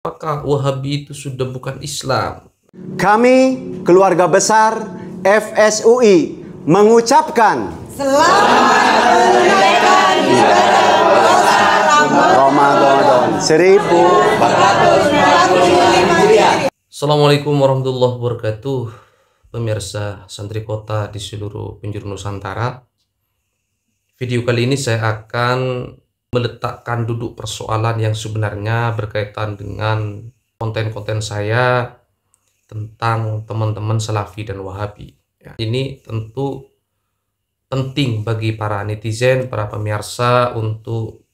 Apakah Wahabi itu sudah bukan Islam? Kami, keluarga besar FSUI, mengucapkan Selamat menunaikan ibadah Ramadan 1445. Assalamualaikum warahmatullahi wabarakatuh. Pemirsa Santri Kota di seluruh penjuru Nusantara. Video kali ini saya akan meletakkan duduk persoalan yang sebenarnya berkaitan dengan konten-konten saya tentang teman-teman Salafi dan Wahabi. Ini tentu penting bagi para netizen, para pemirsa untuk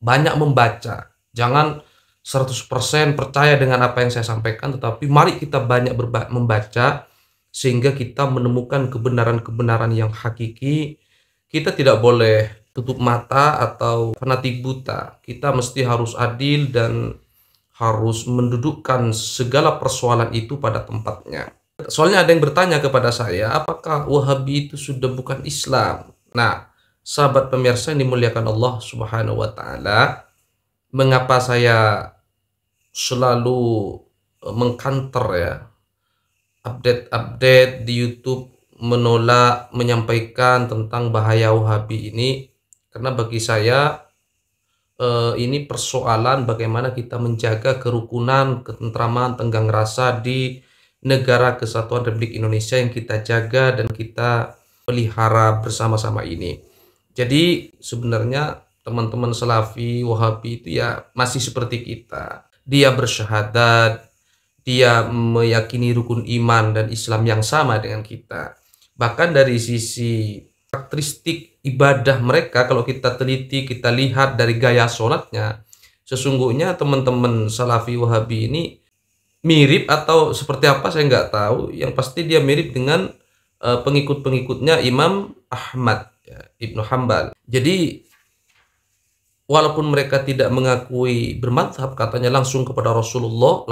banyak membaca. Jangan 100% percaya dengan apa yang saya sampaikan, tetapi mari kita banyak membaca sehingga kita menemukan kebenaran-kebenaran yang hakiki. Kita tidak boleh tutup mata atau fanatik buta. Kita mesti harus adil dan harus mendudukkan segala persoalan itu pada tempatnya. Soalnya ada yang bertanya kepada saya, apakah Wahabi itu sudah bukan Islam? Nah, sahabat pemirsa yang dimuliakan Allah Subhanahu wa Ta'ala, mengapa saya selalu mengkanter update di YouTube menolak menyampaikan tentang bahaya Wahabi ini? Karena bagi saya ini persoalan bagaimana kita menjaga kerukunan, ketentraman, tenggang rasa di negara kesatuan Republik Indonesia yang kita jaga dan kita pelihara bersama-sama ini. Jadi sebenarnya teman-teman Salafi, Wahabi itu ya masih seperti kita. Dia bersyahadat, dia meyakini rukun iman dan Islam yang sama dengan kita. Bahkan dari sisi karakteristik ibadah mereka, kalau kita teliti, kita lihat dari gaya sholatnya, sesungguhnya teman-teman Salafi Wahabi ini mirip atau seperti apa saya nggak tahu. Yang pasti dia mirip dengan pengikut-pengikutnya Imam Ahmad Ibnu Hanbal. Jadi walaupun mereka tidak mengakui bermadhab, katanya langsung kepada Rasulullah,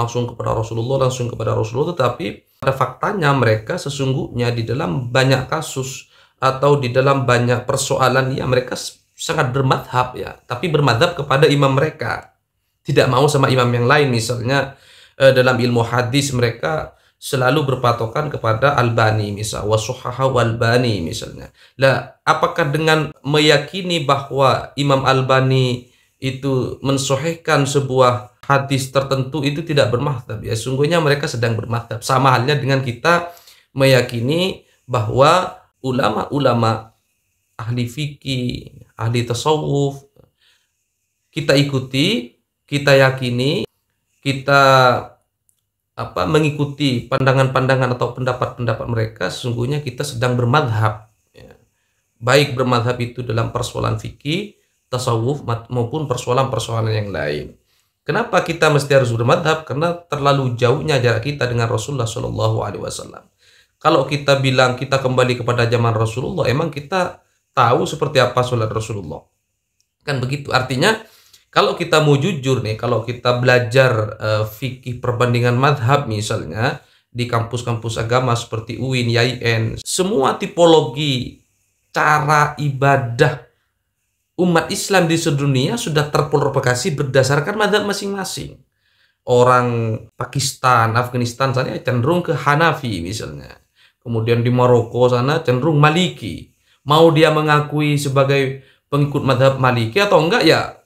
tetapi pada faktanya mereka sesungguhnya di dalam banyak kasus atau di dalam banyak persoalan ya mereka sangat bermadhab tapi bermadhab kepada imam mereka, tidak mau sama imam yang lain. Misalnya dalam ilmu hadis mereka selalu berpatokan kepada Albani, misal wasuhaha Albani misalnya. Lah, apakah dengan meyakini bahwa Imam Albani itu mensohihkan sebuah hadis tertentu itu tidak bermadhab? Ya, sungguhnya mereka sedang bermadhab. Sama halnya dengan kita meyakini bahwa ulama-ulama ahli fikih, ahli tasawuf, kita ikuti, kita yakini, kita mengikuti pandangan-pandangan atau pendapat-pendapat mereka, sesungguhnya kita sedang bermadhab. Baik bermadhab itu dalam persoalan fikih, tasawuf, maupun persoalan-persoalan yang lain. Kenapa kita mesti harus bermadhab? Karena terlalu jauhnya jarak kita dengan Rasulullah SAW. Kalau kita bilang kita kembali kepada zaman Rasulullah, emang kita tahu seperti apa sholat Rasulullah? Kan begitu. Artinya kalau kita mau jujur nih, kalau kita belajar fikih perbandingan madhab misalnya di kampus-kampus agama seperti UIN, YIN, semua tipologi cara ibadah umat Islam di seluruh dunia sudah terprovokasi berdasarkan madhab masing-masing. Orang Pakistan, Afghanistan sana cenderung ke Hanafi misalnya. Kemudian di Maroko sana cenderung Maliki. Mau dia mengakui sebagai pengikut madhab Maliki atau enggak ya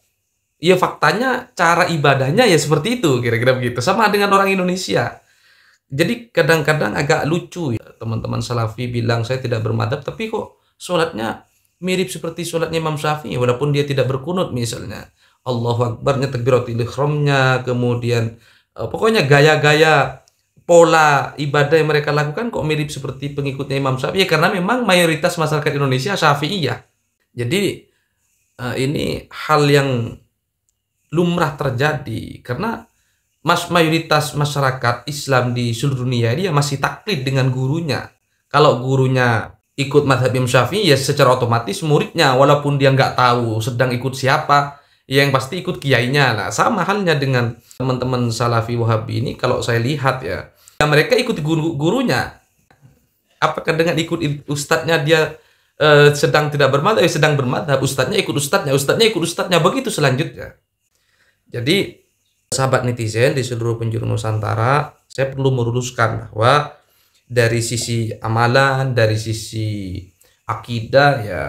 faktanya cara ibadahnya ya seperti itu, kira-kira begitu. Sama dengan orang Indonesia. Jadi kadang-kadang agak lucu ya, teman-teman Salafi bilang saya tidak bermadhab, tapi kok sholatnya mirip seperti sholatnya Imam Syafi'i, walaupun dia tidak berkunut misalnya. Allahu Akbarnya, takbiratul ihramnya, kemudian pokoknya gaya-gaya pola ibadah yang mereka lakukan kok mirip seperti pengikutnya Imam Syafi'i, karena memang mayoritas masyarakat Indonesia Syafi'iyah. Jadi ini hal yang lumrah terjadi karena mayoritas masyarakat Islam di seluruh dunia dia masih taklid dengan gurunya. Kalau gurunya ikut madhab Imam Syafi'i ya secara otomatis muridnya walaupun dia nggak tahu sedang ikut siapa, ya yang pasti ikut kiainya. Nah, sama halnya dengan teman-teman Salafi Wahabi ini, kalau saya lihat ya mereka ikut gurunya. Apakah dengan ikut ustadznya dia sedang tidak bermadhab? Sedang bermadhab. Ustadznya ikut ustadznya, ustadznya ikut ustadznya, begitu selanjutnya. Jadi Sahabat netizen di seluruh penjuru Nusantara, saya perlu meluruskan bahwa dari sisi amalan, dari sisi akidah ya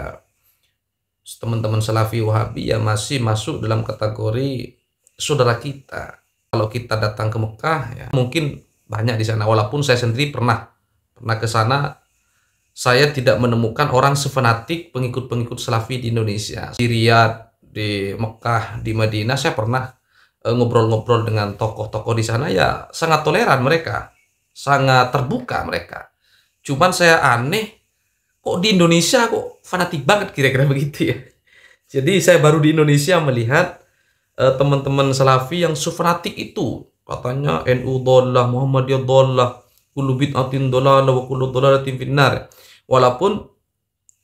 teman-teman Salafi Wahabi ya masih masuk dalam kategori saudara kita. Kalau kita datang ke Mekah ya mungkin banyak di sana, walaupun saya sendiri pernah ke sana, saya tidak menemukan orang sefanatik pengikut-pengikut Salafi di Indonesia. Di Riyadh, di Mekah, di Madinah saya pernah ngobrol-ngobrol dengan tokoh-tokoh di sana, ya sangat toleran mereka, sangat terbuka mereka. Cuman saya aneh, kok di Indonesia kok fanatik banget, kira-kira begitu ya. Jadi saya baru di Indonesia melihat teman-teman Salafi yang sefanatik itu. Katanya NU dhallah, Muhammadiyah dhallah, kullu bid'atin dhalalah wa kullu dhalalatin finnar. Walaupun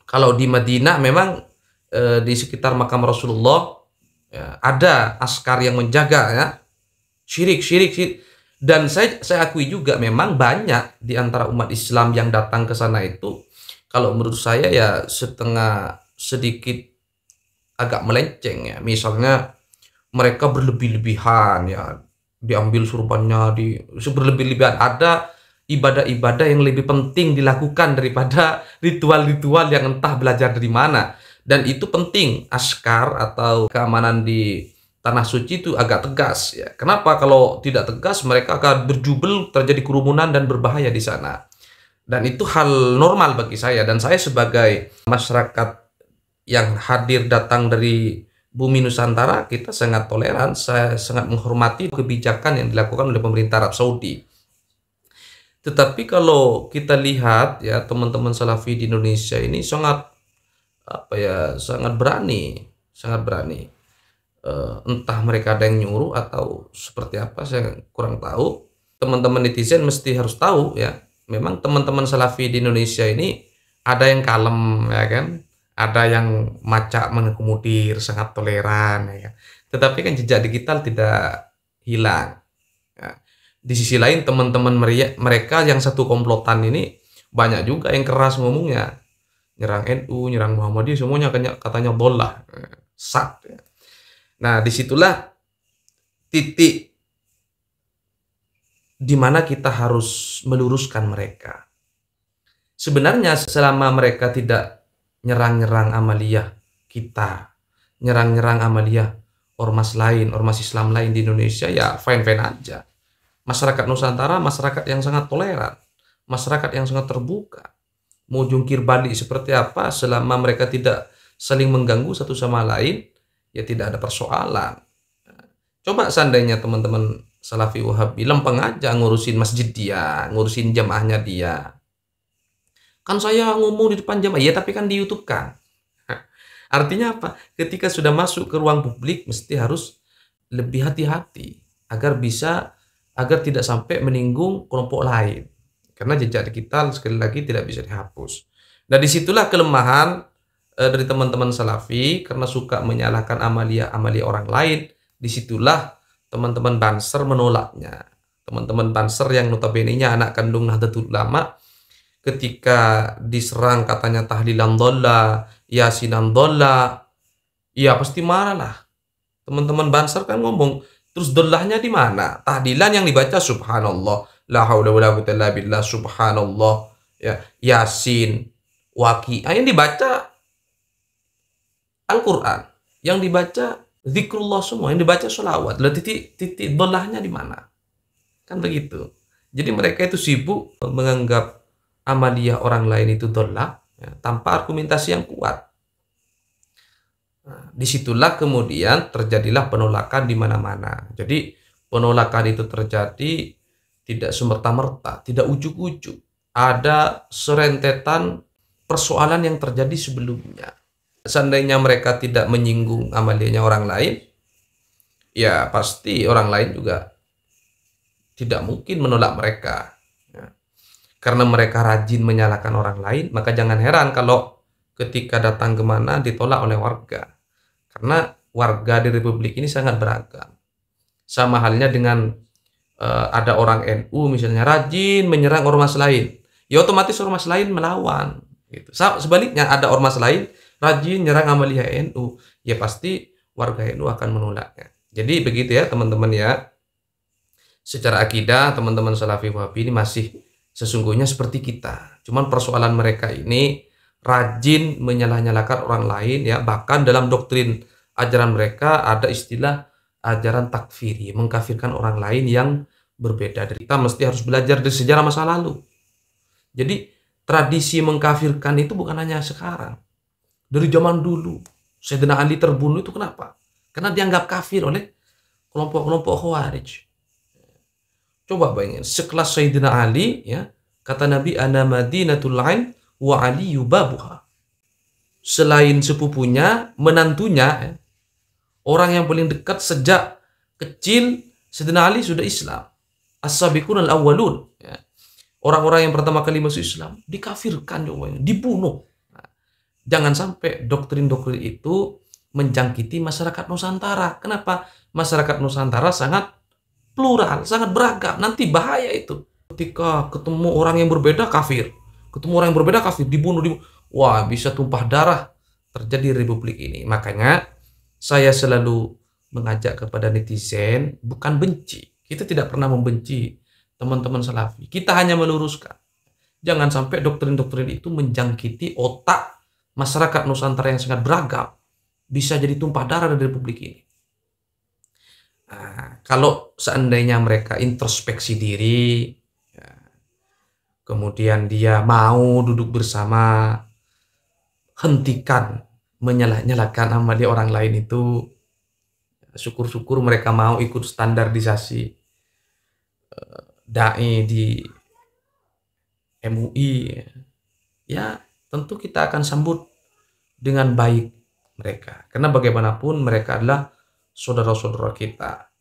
kalau di Madinah memang di sekitar makam Rasulullah ya, ada askar yang menjaga ya, syirik. Dan saya akui juga memang banyak di antara umat Islam yang datang ke sana itu, kalau menurut saya ya sedikit agak melenceng ya. Misalnya mereka berlebih-lebihan ya, diambil surbannya berlebih-lebihan. Ada ibadah-ibadah yang lebih penting dilakukan daripada ritual-ritual yang entah belajar dari mana. Dan itu penting, askar atau keamanan di tanah suci itu agak tegas ya. Kenapa? Kalau tidak tegas mereka akan berjubel, terjadi kerumunan dan berbahaya di sana. Dan itu hal normal bagi saya, dan saya sebagai masyarakat yang hadir datang dari bumi Nusantara, kita sangat toleran, saya sangat menghormati kebijakan yang dilakukan oleh pemerintah Arab Saudi. Tetapi kalau kita lihat ya, teman-teman Salafi di Indonesia ini sangat berani. Entah mereka ada yang nyuruh atau seperti apa, saya kurang tahu. Teman-teman netizen mesti harus tahu ya, memang teman-teman Salafi di Indonesia ini ada yang kalem ya kan, ada yang macak mengakomodir, sangat toleran ya kan. Tetapi kan jejak digital tidak hilang ya. Di sisi lain teman-teman mereka yang satu komplotan ini banyak juga yang keras ngomongnya, nyerang NU, nyerang Muhammadiyah, semuanya katanya dhallah, sat ya. Nah, disitulah titik di mana kita harus meluruskan mereka. Sebenarnya selama mereka tidak nyerang-nyerang amaliyah kita, nyerang-nyerang amaliyah ormas lain, ormas Islam lain di Indonesia, ya fine-fine aja. Masyarakat Nusantara masyarakat yang sangat toleran, masyarakat yang sangat terbuka. Mau jungkir balik seperti apa, selama mereka tidak saling mengganggu satu sama lain, ya tidak ada persoalan. Coba seandainya teman-teman Salafi Wahabi lempeng aja ngurusin masjid dia, ngurusin jamaahnya dia. Kan saya ngomong di depan jamaah, ya tapi kan di YouTube kan. Artinya apa? Ketika sudah masuk ke ruang publik mesti harus lebih hati-hati agar tidak sampai menyinggung kelompok lain. Karena jejak digital sekali lagi tidak bisa dihapus. Nah, disitulah kelemahan dari teman-teman Salafi, karena suka menyalahkan amalia orang lain. Disitulah teman-teman Banser menolaknya. Teman-teman Banser yang notabene-nya anak kandung Nahdlatul Ulama, ketika diserang katanya tahlilan dhallah, yasinan dhallah, ya pasti marah lah. Teman-teman Banser kan ngomong, terus dhallahnya di mana? Tahlilan yang dibaca subhanallah, la haula wala quwwata illa billah, subhanallah, ya, Yasin, Waqiah, yang dibaca Al-Quran, yang dibaca zikrullah semua, yang dibaca sholawat. Lah titik dhalahnya di mana? Kan begitu. Jadi mereka itu sibuk menganggap amaliyah orang lain itu dhallah ya, tanpa argumentasi yang kuat. Nah, disitulah kemudian terjadilah penolakan di mana-mana. Jadi penolakan itu terjadi tidak semerta-merta, tidak ujuk-ujuk. Ada serentetan persoalan yang terjadi sebelumnya. Seandainya mereka tidak menyinggung amaliyahnya orang lain, ya pasti orang lain juga tidak mungkin menolak mereka. Ya. Karena mereka rajin menyalahkan orang lain, maka jangan heran kalau ketika datang kemana ditolak oleh warga. Karena warga di Republik ini sangat beragam. Sama halnya dengan ada orang NU misalnya rajin menyerang ormas lain, ya otomatis ormas lain melawan. Gitu. Sebaliknya ada ormas lain rajin nyerang amaliyah NU, ya pasti warga NU akan menolaknya. Jadi begitu ya teman-teman ya. Secara akidah teman-teman Salafi Wahabi ini masih sesungguhnya seperti kita. Cuman persoalan mereka ini rajin menyalah-nyalahkan orang lain ya. Bahkan dalam doktrin ajaran mereka ada istilah ajaran takfiri, mengkafirkan orang lain yang berbeda dari kita. Mesti harus belajar dari sejarah masa lalu. Jadi tradisi mengkafirkan itu bukan hanya sekarang. Dari zaman dulu, Sayyidina Ali terbunuh itu kenapa? Karena dianggap kafir oleh kelompok-kelompok Khawarij. Coba bayangin, sekelas Sayyidina Ali, ya, kata Nabi, ana madinatul ain wa Ali yubabuha. Selain sepupunya, menantunya, ya, orang yang paling dekat sejak kecil, Sayyidina Ali sudah Islam. As-sabiqun al-awwalun. Ya. Orang-orang yang pertama kali masuk Islam dikafirkan, dibunuh. Nah, jangan sampai doktrin-doktrin itu menjangkiti masyarakat Nusantara. Kenapa? Masyarakat Nusantara sangat plural, sangat beragam. Nanti bahaya itu. Ketika ketemu orang yang berbeda, kafir. Ketemu orang yang berbeda, kafir. Dibunuh. Wah, bisa tumpah darah terjadi di Republik ini. Makanya saya selalu mengajak kepada netizen, bukan benci. Kita tidak pernah membenci teman-teman Salafi. Kita hanya meluruskan. Jangan sampai doktrin-doktrin itu menjangkiti otak masyarakat Nusantara yang sangat beragam. Bisa jadi tumpah darah dari Republik ini. Nah, kalau seandainya mereka introspeksi diri, ya, kemudian dia mau duduk bersama, hentikan menyalah-nyalahkan amal orang lain itu, syukur-syukur mereka mau ikut standarisasi dai di MUI, ya tentu kita akan sambut dengan baik mereka, karena bagaimanapun mereka adalah saudara-saudara kita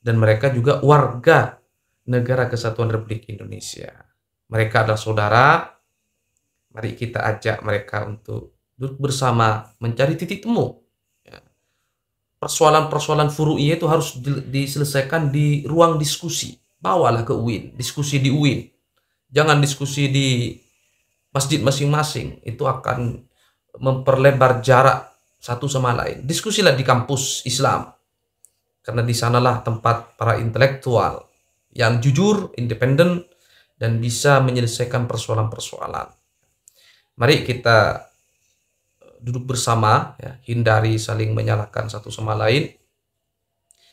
dan mereka juga warga negara kesatuan Republik Indonesia. Mereka adalah saudara. Mari kita ajak mereka untuk duduk bersama mencari titik temu. Persoalan-persoalan furu'iyah itu harus diselesaikan di ruang diskusi. Bawalah ke UIN, diskusi di UIN. Jangan diskusi di masjid masing-masing. Itu akan memperlebar jarak satu sama lain. Diskusilah di kampus Islam. Karena di sanalah tempat para intelektual yang jujur, independen, dan bisa menyelesaikan persoalan-persoalan. Mari kita duduk bersama, ya, hindari saling menyalahkan satu sama lain,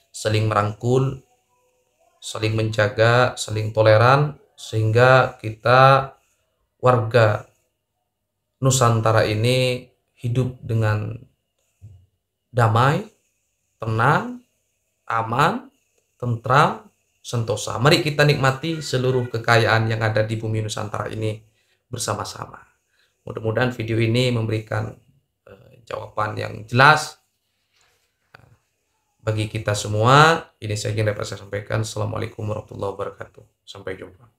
saling merangkul, saling menjaga, saling toleran, sehingga kita warga Nusantara ini hidup dengan damai, tenang, aman, tentram, sentosa. Mari kita nikmati seluruh kekayaan yang ada di bumi Nusantara ini bersama-sama. Mudah-mudahan video ini memberikan jawaban yang jelas bagi kita semua. Ini saya ingin dapat saya sampaikan. Assalamualaikum warahmatullahi wabarakatuh. Sampai jumpa.